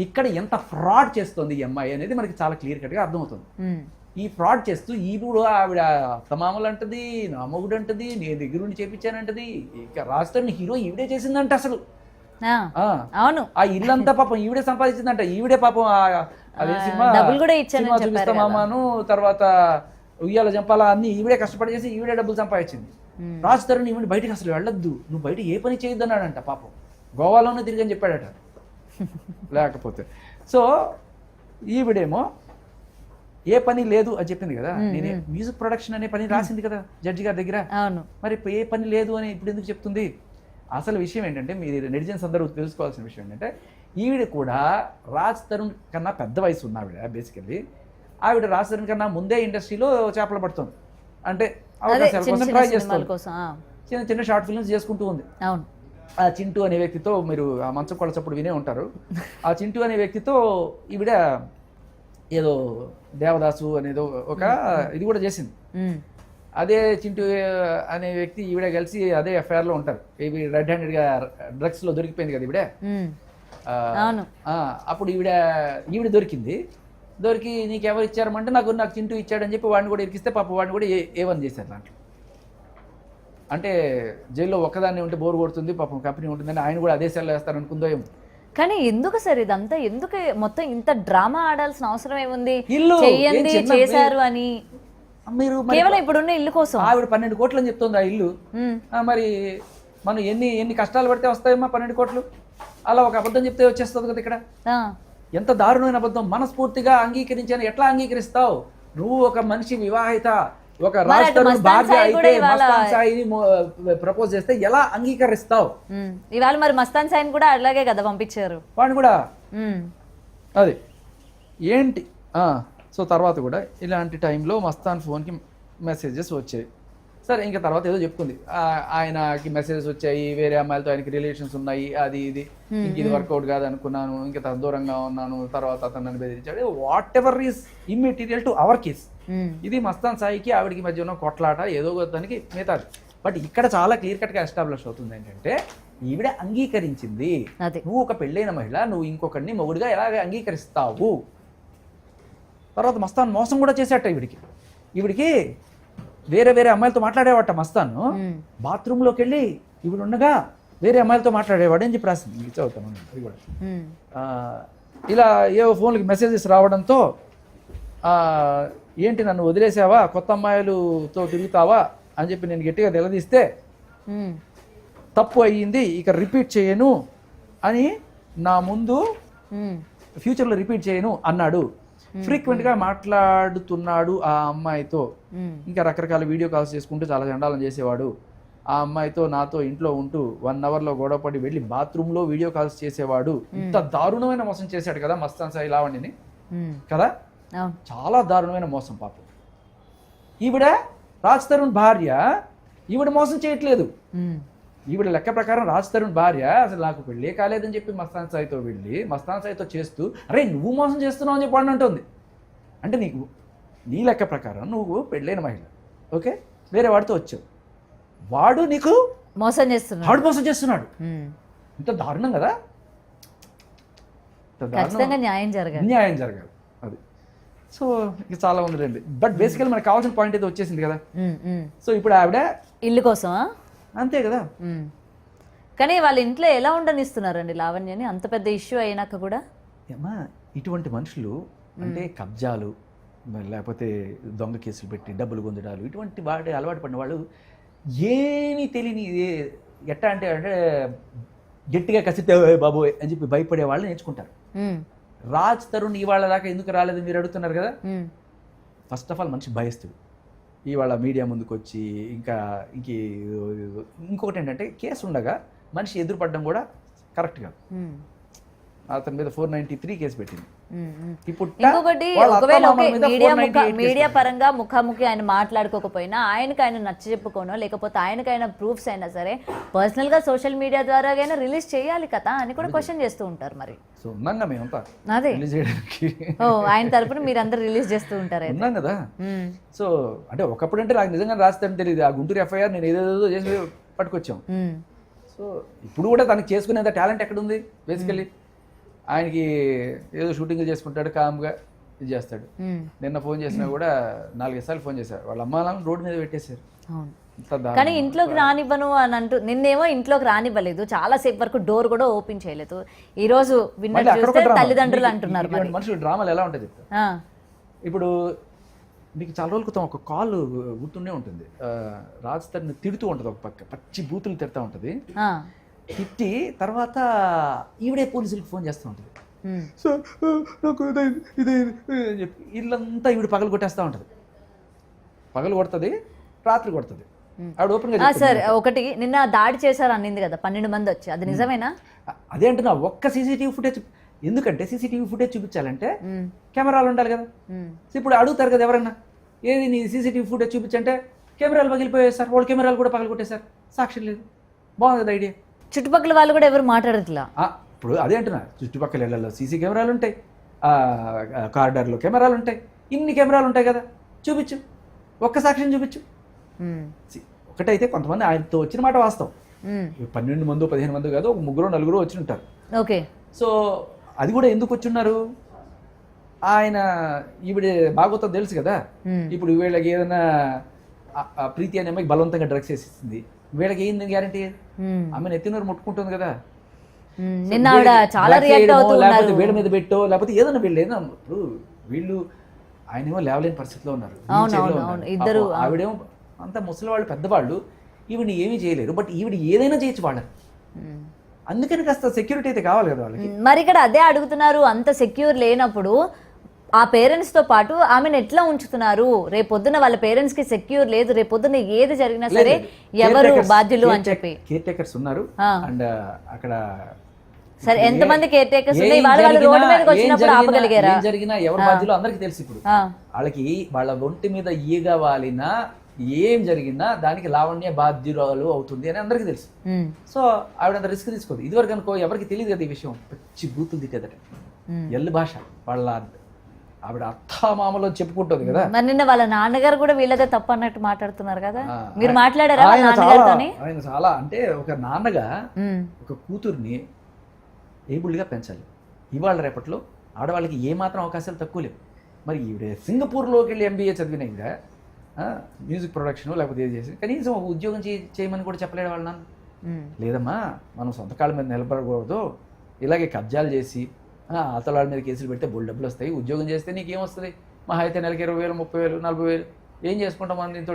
ఇక్కడ ఎంత ఫ్రాడ్ చేస్తుంది ఈ అమ్మాయి అనేది మనకి చాలా క్లియర్ కట్గా అర్థమవుతుంది. ఈ ఫ్రాడ్ చేస్తూ ఈవిడ ఆవిడ అత్తమామలు అంటది, నా మొగుడు అంటది, నేను దగ్గర నుండి చేపించానంటది, ఇక రాష్ట్రాన్ని హీరో ఈవిడే చేసిందంట. అసలు అవును, ఆ ఇల్లంతా పాపం ఈవిడే సంపాదించిందంట. ఈవిడే పాపం అదే సినిమా చూపిస్తామాను, తర్వాత ఉయ్యాల జంపాల అన్ని ఈవిడే కష్టపడి చేసి ఈవిడే డబ్బులు సంపాదించింది. రాజ్ తరుణ్ ఈవిడ బయటకు అసలు వెళ్ళొద్దు, నువ్వు బయట ఏ పని చేయొద్దు అన్నాడంట. పాపం గోవాలోనే తిరిగని చెప్పాడట. లేకపోతే సో ఈవిడేమో ఏ పని లేదు అని చెప్పింది కదా. నేనే మ్యూజిక్ ప్రొడక్షన్ అనే పని రాసింది కదా జడ్జి గారి దగ్గర. మరి ఏ పని లేదు అని ఇప్పుడు ఎందుకు చెప్తుంది? అసలు విషయం ఏంటంటే, మీరు నెటిజన్స్ అందరూ తెలుసుకోవాల్సిన విషయం ఏంటంటే, ఈవిడ కూడా రాజ్ తరుణ్ కన్నా పెద్ద వయసు ఉన్న ఆవిడ. బేసికల్లీ ఆవిడ రాజ్ తరుణ్ కన్నా ముందే ఇండస్ట్రీలో చేపలు పడుతుంది. అంటే అవకాశాల కోసం ట్రై చేస్తుంది, చిన్న చిన్న షార్ట్ ఫిల్మ్స్ చేసుకుంటూ ఉంది. ఆ చింటూ అనే వ్యక్తితో, మీరు ఆ మంచం కొలచప్పుడు వినే ఉంటారు, ఆ చింటూ అనే వ్యక్తితో ఈవిడ ఏదో దేవదాసు అనేదో ఒక ఇది కూడా చేసింది. అదే చింటూ అనే వ్యక్తి ఈవిడ కలిసి అదే ఎఫ్ఐఆర్ లో ఉంటారు. ఇవి రెడ్ హ్యాండెడ్ గా డ్రగ్స్ లో దొరికిపోయింది కదా ఈవిడ. అప్పుడు ఈవిడ దొరికింది. దొరికి నీకు ఎవరు ఇచ్చారమంటే నాకు చింటూ ఇచ్చాడని చెప్పి వాడిని కూడా ఇరికిస్తే పాప వాడిని కూడా ఏవని చేశారు దాంట్లో. అంటే జైల్లో ఒక్కదాన్ని ఉంటే బోర్ కొడుతుంది, పాపం కంపెనీ ఉంటుందని ఆయన కూడా అదే సెల్ వేస్తారు అనుకుందో ఏమో. కానీ ఎందుకు సార్ ఇదంతా, ఎందుకు మొత్తం ఇంత డ్రామా ఆడాల్సిన అవసరం ఏముంది? చెయ్యండి చేశారు అని మీరు కేవలం ఇప్పుడున్న ఇల్లు కోసం. ఆవిడ 12 కోట్లు అని చెప్తుంది ఆ ఇల్లు. మరి మనం ఎన్ని కష్టాలు పడితే వస్తాయమ్మా 12 కోట్లు? అలా ఒక అబద్ధం చెప్తే వచ్చేస్తుంది కదా ఇక్కడ. ఎంత దారుణమైన అబద్ధం! మనస్ఫూర్తిగా అంగీకరించాను. ఎట్లా అంగీకరిస్తావు నువ్వు? ఒక మనిషి వివాహిత, ఒక రాష్ట్ర భార్య అయితే మస్తాన్ సాయిని ప్రపోజ్ చేస్తే ఎలా అంగీకరిస్తావు? ఇవాళ మరి మస్తాన్ సాయిని కూడా అలాగే కదా పంపించారు వాడిని కూడా. అది ఏంటి? సో తర్వాత కూడా ఇలాంటి టైంలో మస్తాన్ ఫోన్కి మెసేజెస్ వచ్చాయి. సరే, ఇంకా తర్వాత ఏదో చెప్పుకుంది, ఆయనకి మెసేజెస్ వచ్చాయి, వేరే అమ్మాయిలతో ఆయనకి రిలేషన్స్ ఉన్నాయి, అది ఇది, ఇంక ఇది వర్కౌట్ కాదు అనుకున్నాను, ఇంకా దూరంగా ఉన్నాను, తర్వాత అతను నన్ను బెదిరించాడు. Whatever is immaterial to our case. ఇది మస్తాన్ సాయికి ఆవిడికి మధ్య ఉన్న కొట్లాట ఏదో దానికి మిగతాది. బట్ ఇక్కడ చాలా క్లియర్ కట్ గా ఎస్టాబ్లిష్ అవుతుంది ఏంటంటే, ఈవిడ అంగీకరించింది. నువ్వు ఒక పెళ్ళైన మహిళ, నువ్వు ఇంకొకరిని మొగుడిగా ఎలాగ అంగీకరిస్తావు? తర్వాత మస్తాన్ మోసం కూడా చేసేట ఈవిడికి వేరే అమ్మాయిలతో మాట్లాడేవాట మస్తాను. బాత్రూంలోకి వెళ్ళి ఈవిడ ఉండగా వేరే అమ్మాయిలతో మాట్లాడేవాడు అని చెప్పి రాసింది. చదువుతాను అది కూడా. ఇలా ఏవో ఫోన్లకి మెసేజెస్ రావడంతో, ఏంటి నన్ను వదిలేసావా, కొత్త అమ్మాయిలతో తిరుగుతావా అని చెప్పి నేను గట్టిగా నిలదీస్తే, తప్పు అయ్యింది, ఇక రిపీట్ చేయను అని, నా ముందు ఫ్యూచర్లో రిపీట్ చేయను అన్నాడు. ఫ్రీక్వెంట్ గా మాట్లాడుతున్నాడు ఆ అమ్మాయితో. ఇంకా రకరకాల వీడియో కాల్స్ చేసుకుంటూ చాలా చండాలం చేసేవాడు. ఆ అమ్మాయితో నాతో ఇంట్లో ఉంటూ 1 అవర్లో గొడవపడి వెళ్ళి బాత్రూంలో వీడియో కాల్స్ చేసేవాడు. ఇంత దారుణమైన మోసం చేశాడు కదా మస్తాన్ సాయి లావణ్యని కదా. చాలా దారుణమైన మోసం పాపం. ఈవిడ రాజ్ తరుణ్ భార్య, ఈవిడ మోసం చేయట్లేదు. ఈవిడ లెక్క ప్రకారం రాజ్ తరుణ్ భార్య అసలు నాకు పెళ్ళే కాలేదని చెప్పి మస్తాన్ సాయితో వెళ్ళి మస్తాన్ సాయితో చేస్తూ, అరే నువ్వు మోసం చేస్తున్నావు అని చెప్పి వాడిని అంటుంది. అంటే నీ లెక్క ప్రకారం నువ్వు పెళ్ళైన మహిళ, ఓకే, వేరే వాడితో వచ్చావు, వాడు నీకు మోసం చేస్తున్నాడు. ఇంత దారుణం కదా. న్యాయం జరగాలి అది. సో ఇక చాలా ఉందండి. బట్ బేసికల్ మనకు కావాల్సిన పాయింట్ అయితే వచ్చేసింది కదా. సో ఇప్పుడు ఆవిడ ఇల్లు కోసం అంతే కదా. కానీ వాళ్ళ ఇంట్లో ఎలా ఉండనిస్తున్నారండి లావణ్యని అంత పెద్ద ఇష్యూ అయినాక కూడా? ఏమా ఇటువంటి మనుషులు అంటే కబ్జాలు, లేకపోతే దొంగ కేసులు పెట్టి డబ్బులు పొందడాలు, ఇటువంటి వాటి అలవాటు పడిన వాళ్ళు ఏమీ తెలియని, ఎట్టా అంటే గట్టిగా కసితే బాబోయ్ అని చెప్పి భయపడే వాళ్ళు నేర్చుకుంటారు. రాజ్ తరుణ్ ఇవాళ దాకా ఎందుకు రాలేదు మీరు అడుగుతున్నారు కదా. ఫస్ట్ ఆఫ్ ఆల్ మనిషి భయస్తుడు. ఇవాళ మీడియా ముందుకు వచ్చి ఇంకొకటి ఏంటంటే, కేసు ఉండగా మనిషి ఎదురుపడడం కూడా కరెక్ట్ కాదు. అతని మీద 493 కేసు పెట్టింది. ఇంకొకటి, ఒకవేళ మీడియా పరంగా ముఖాముఖి ఆయన మాట్లాడుకోకపోయినా, ఆయన నచ్చ చెప్పుకోనో లేకపోతే ఆయనకైనా ప్రూఫ్స్ అయినా సరే పర్సనల్ గా సోషల్ మీడియా ద్వారా రిలీజ్ చేయాలి కదా అని కూడా క్వశ్చన్ చేస్తూ ఉంటారు. మరి అదే ఆయన తరపున మీరందరూ రిలీజ్ చేస్తూ ఉంటారు కదా. సో అంటే ఒకప్పుడు అంటే నాకు నిజంగా రాస్తాను తెలియదు. ఆ గుంటూరు ఎఫ్ఐఆర్ నేను ఏదేదో చేసి పట్టుకొచ్చాం. సో ఇప్పుడు కూడా తనకి చేసుకునేంత టాలెంట్ ఎక్కడ ఉంది? బేసికలీ ఆయనకి ఏదో షూటింగ్ చేసుకుంటాడు, కామ్గా ఇది చేస్తాడు. నిన్న ఫోన్ చేసినా కూడా 4-5 సార్లు ఫోన్ చేశారు. వాళ్ళ అమ్మ నాన్న రోడ్డు మీద పెట్టేశారు. కానీ ఇంట్లోకి రానివ్వను అని అంటూ నిన్నేమో ఇంట్లోకి రానివ్వలేదు, చాలా సేపు వరకు డోర్ కూడా ఓపెన్ చేయలేదు. ఈ రోజు విన్నర్ చూస్తే తల్లిదండ్రులు అంటున్నారు. మనుషులు డ్రామాలు ఎలా ఉంటుంది చెప్తా. ఇప్పుడు మీకు చాలా రోజుల క్రితం ఒక కాల్ గుర్తుండే ఉంటుంది. రాజ్ తరుణ్ తిడుతూ ఉంటుంది, ఒక పక్క పచ్చి బూతులు తిడతా ఉంటుంది. తిట్టి తర్వాత ఈవిడే పోలీసులకు ఫోన్ చేస్తూ ఉంటుంది. సో నాకు ఇది చెప్పి ఇల్లంతా ఈవిడ పగలు కొట్టేస్తూ ఉంటుంది. పగలు కొడుతుంది, రాత్రి కొడుతుంది. ఆవిడ ఓపెన్ గా సార్ ఒకటి నిన్న దాడి చేశారు అనింది కదా, 12 మంది వచ్చి, అది నిజమేనా? అదే అంటున్నా, ఒక్క సీసీటీవీ ఫుటేజ్. ఎందుకంటే సీసీటీవీ ఫుటేజ్ చూపించాలంటే కెమెరాలు ఉండాలి కదా. ఇప్పుడు అడుగుతారు కదా ఎవరన్నా, ఏది నీ సీసీటీవీ ఫుటేజ్ చూపించంటే కెమెరాలు పగిలిపోయాయి సార్, వాళ్ళు కెమెరాలు కూడా పగలు కొట్టేశారు, సాక్ష్యం లేదు. బాగుంది కదా ఐడియా. చుట్టుపక్కల వాళ్ళు కూడా ఎవరు మాట్లాడట్లా. ఇప్పుడు అదే అంటున్నా, చుట్టుపక్కల ఇళ్లలో సీసీ కెమెరాలు ఉంటాయి, కారిడార్లో కెమెరాలు ఉంటాయి, ఇన్ని కెమెరాలు ఉంటాయి కదా, చూపించు, ఒక్క సాక్ష్యం చూపించు. ఒకటైతే కొంతమంది ఆయనతో వచ్చిన మాట వాస్తవం, 12 మంది 15 మంది కాదు, ఒక 3-4 వచ్చి ఉంటారు. ఓకే. సో అది కూడా ఎందుకు వచ్చున్నారు, ఆయన ఈవిడ బాగోతో తెలుసు కదా. ఇప్పుడు వీళ్ళకి ఏదైనా ప్రీతి అనే అమ్మాయికి బలవంతంగా డ్రగ్స్ వేసిస్తుంది, వీళ్ళకి ఏంది గ్యారంటీ? ఆమె ఎత్తినూరు ముట్టుకుంటుంది కదా. నిన్న ఆవిడ చాలా రియాక్ట్ అవుతున్నారు, లేకపోతే వీళ్ళ మీద పెట్టో, లేకపోతే ఏదైనా వీళ్ళు ఏదైనా. ఇప్పుడు వీళ్ళు ఆయనేమో లేవలేని పరిస్థితిలో ఉన్నారు, ఇద్దరు. ఆవిడేమో అంత ముసలి వాళ్ళు, పెద్దవాళ్ళు, ఈవిడిని ఏమీ చేయలేరు. బట్ ఈవిడ ఏదైనా చేయొచ్చు వాళ్ళని. అందుకని కాస్త సెక్యూరిటీ అయితే కావాలి కదా వాళ్ళకి. మరి ఇక్కడ అదే అడుగుతున్నారు, అంత సెక్యూర్ లేనప్పుడు ఆ పేరెంట్స్ తో పాటు ఆమెను ఎట్లా ఉంచుతున్నారు? రేపొద్దున వాళ్ళ పేరెంట్స్ కి సెక్యూర్ లేదు, రేపొద్దున ఏది జరిగినా సరే ఎవరు బాధ్యులు అని చెప్పి కేర్ టేకర్స్ ఉన్నారు. అండ్ అక్కడ సరే ఎంతమంది కేర్ టేకర్స్ ఉన్నాయి, వాళ్ళు రోడ్డు మీదకి వచ్చినప్పుడు ఆపగలిగారా? జరిగినా ఎవరు బాధ్యులు అందరికీ తెలుసు. ఇప్పుడు వాళ్ళకి వాళ్ళ ఒంటి మీద ఈగ వాలినా ఏం జరిగినా దానికి లావణ్య బాధ్యురాలు అవుతుంది అని అందరికీ తెలుసు. సో ఆవిడ అంత రిస్క్ తీసుకోదు. ఇదివరకు అనుకో ఎవరికి తెలియదు కదా ఈ విషయం, పచ్చి బూతులు తిట్టేదట, ఎల్లు భాష. వాళ్ళ ఆవిడ అత్తామామలో చెప్పుకుంటుంది కదా. మరి నిన్న వాళ్ళ నాన్నగారు కూడా వీళ్ళదే తప్పు అన్నట్టు మాట్లాడుతున్నారు కదా, మీరు మాట్లాడారా? ఆయన చాలా అంటే ఒక నాన్నగా ఒక కూతుర్ని ఏబుల్డ్గా పెంచాలి. ఇవాళ రేపట్లో ఆడవాళ్ళకి ఏమాత్రం అవకాశాలు తక్కువ లేవు. మరి ఈవిడ సింగపూర్లోకి వెళ్ళి MBA చదివిన ఇంకా మ్యూజిక్ ప్రొడక్షన్ లేకపోతే ఏది చేసి కనీసం ఉద్యోగం చేయమని కూడా చెప్పలేడు వాళ్ళ నాన్న. లేదమ్మా, మనం సొంత కాళ్ళ మీద నిలబడకూడదు, ఇలాగే కబ్జాలు చేసి అతల వాళ్ళ మీద కేసులు పెడితే బోల్ డబ్బులు వస్తాయి, ఉద్యోగం చేస్తే నీకేం వస్తుంది? మహా అయితే నెలకి 20,000 30,000 40,000 ఏం చేసుకుంటాం మనం దీంతో?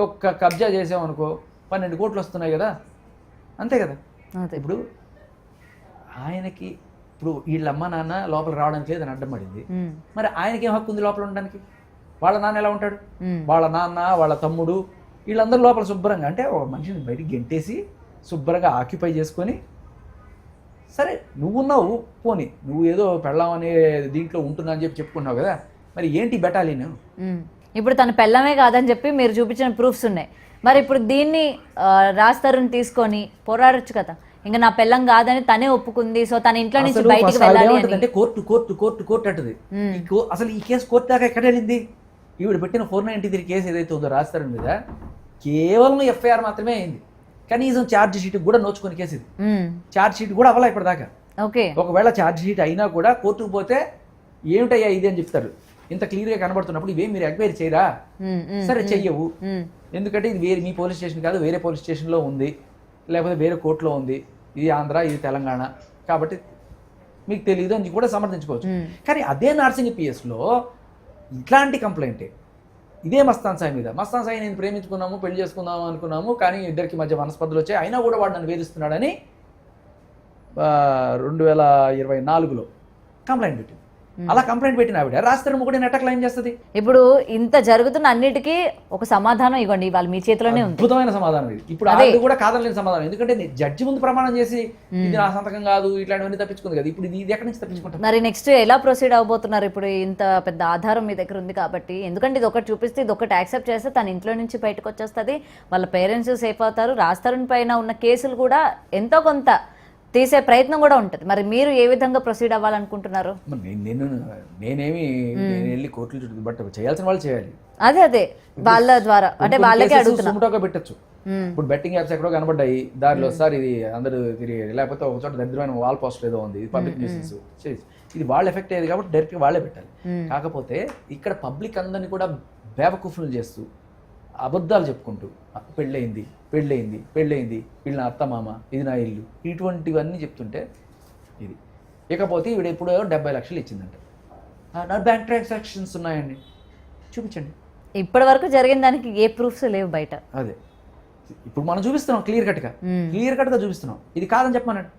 ఒక్క కబ్జా చేసామనుకో 12 కోట్లు వస్తున్నాయి కదా, అంతే కదా. ఇప్పుడు ఆయనకి ఇప్పుడు వీళ్ళ అమ్మ నాన్న లోపల రావడానికి లేదని అడ్డం పడింది, మరి ఆయనకి ఏం హక్కు ఉంది లోపల ఉండడానికి? వాళ్ళ నాన్న ఎలా ఉంటాడు? వాళ్ళ నాన్న, వాళ్ళ తమ్ముడు, వీళ్ళందరూ లోపల శుభ్రంగా, అంటే ఒక మనిషిని బయటికి గెంటేసి శుభ్రంగా ఆక్యుపై చేసుకొని, సరే నువ్వున్నావు పోనీ, నువ్వు ఏదో పెళ్ళాం అనే దీంట్లో ఉంటున్నా అని చెప్పి చెప్పుకున్నావు కదా, మరి ఏంటి బెటాలియన్? ఇప్పుడు తన పెళ్ళమే కాదని చెప్పి మీరు చూపించిన ప్రూఫ్స్ ఉన్నాయి. మరి ఇప్పుడు దీన్ని రాజ్ తరుణ్ తీసుకొని పోరాడొచ్చు కదా, ఇంకా నా పెళ్ళం కాదని తనే ఒప్పుకుంది, సో తన ఇంట్లో నుంచి బయటికి వెళ్ళాలి అంటే కోర్టు కోర్టు కోర్టు కోర్టు అంటది. అసలు ఈ కేసు కోర్టు దాకా ఎక్కడ వెళ్ళింది? ఈవిడ పెట్టిన 493 కేసు ఏదైతే ఉందో రాజ్ తరుణ్ మీద కేవలం FIR మాత్రమే అయింది, కనీసం ఛార్జ్ షీట్ కూడా నోచుకుని కేసు ఇది. ఛార్జ్ షీట్ కూడా అవ్వాలా ఇప్పటిదాకా. ఒకవేళ ఛార్జ్ షీట్ అయినా కూడా కోర్టుకు పోతే ఏమిటయ్యా ఇది అని చెప్తారు. ఇంత క్లియర్గా కనబడుతున్నప్పుడు ఇవేం మీరు ఎంక్వైరీ చేయరా? సరే చెయ్యవు, ఎందుకంటే ఇది వేరే మీ పోలీస్ స్టేషన్ కాదు, వేరే పోలీస్ స్టేషన్లో ఉంది, లేకపోతే వేరే కోర్టులో ఉంది, ఇది ఆంధ్ర ఇది తెలంగాణ కాబట్టి మీకు తెలియదు అని కూడా సమర్థించుకోవచ్చు. కానీ అదే నార్సింగ్ PS-లో ఇట్లాంటి కంప్లైంటే ఇదే మస్తాన్ సాయి మీద. మస్తాన్ సాయి నేను ప్రేమించుకున్నాము, పెళ్లి చేసుకుందాము అనుకున్నాము, కానీ ఇద్దరికి మధ్య మనస్పర్ధలు వచ్చాయి, అయినా కూడా వాడు నన్ను వేధిస్తున్నాడని 2024లో కంప్లైంట్ పెట్టింది. అలా కంప్లైంట్ పెట్టిన ఆవిడ రాజ్ తరుణ్ కూడా ఎట్లా క్లెయిమ్ చేస్తుంది? ఇప్పుడు ఇంత జరుగుతున్న అన్నిటికీ ఒక సమాధానం ఇవ్వండి, వాళ్ళు మీ చేతిలోనే ఉంది. అద్భుతమైన సమాధానం ఇది. ఇప్పుడు అది కూడా కాదలేని సమాధానం, ఎందుకంటే జడ్జి ముందు ప్రమాణం చేసి ఇది నా సంతకం కాదు ఇట్లాంటివన్నీ తప్పించుకుంది కదా, ఇప్పుడు ఇది ఎక్కడి నుంచి తప్పించుకుంటాం? మరి నెక్స్ట్ ఎలా ప్రొసీడ్ అవబోతున్నారు? ఇప్పుడు ఇంత పెద్ద ఆధారం మీ దగ్గర ఉంది కాబట్టి, ఎందుకంటే ఇది ఒకటి చూపిస్తే ఇది ఒకటి యాక్సెప్ట్ చేస్తే తన ఇంట్లో నుంచి బయటకు వచ్చేస్తుంది, వాళ్ళ పేరెంట్స్ సేఫ్ అవుతారు, రాజ్ తరుణ్ పైన ఉన్న కేసులు కూడా ఎంతో కొంత తీసే ప్రయత్నం కూడా ఉంటుంది. మరి మీరు ఏ విధంగా ప్రొసీడ్ అవ్వాలనుకుంటున్నారు? నేను వెళ్ళి కోర్టులు చుట్టూ బట్ చేయాల్సిన వాళ్ళు చేయాలి. అదే వాళ్ళ ద్వారా అంటే వాళ్ళకే అడుగుతున్నా. సుమటోగా పెట్టచ్చు. ఇప్పుడు బెట్టింగ్ యాప్స్ ఎక్కడో కనబడ్డాయి దారిలో, సార్ ఇది అందరూ తిరిగి, లేకపోతే ఒక చోట దరిద్రమైన వాల్ పోస్టర్ ఏదో ఉంది, ఇది పబ్లిక్ న్యూసెన్స్, ఇది వాళ్ళు ఎఫెక్ట్ అయ్యేది కాబట్టి డైరెక్ట్గా వాళ్ళే పెట్టాలి. కాకపోతే ఇక్కడ పబ్లిక్ అందరినీ కూడా బేవకూఫ్లు చేస్తూ అబద్ధాలు చెప్పుకుంటూ పెళ్ళయింది వీళ్ళ నా అత్త మామ, ఇది నా ఇల్లు, ఇటువంటివన్నీ చెప్తుంటే ఇది. ఇకపోతే ఈవిడ ఎప్పుడో 70 లక్షలు ఇచ్చిందంట. నా బ్యాంక్ ట్రాన్సాక్షన్స్ ఉన్నాయండి, చూపించండి. ఇప్పటి వరకు జరిగిన దానికి ఏ ప్రూఫ్స్ లేవు బయట. అదే ఇప్పుడు మనం చూపిస్తున్నాం క్లియర్ కట్గా చూపిస్తున్నాం. ఇది కాదని చెప్పమనండి.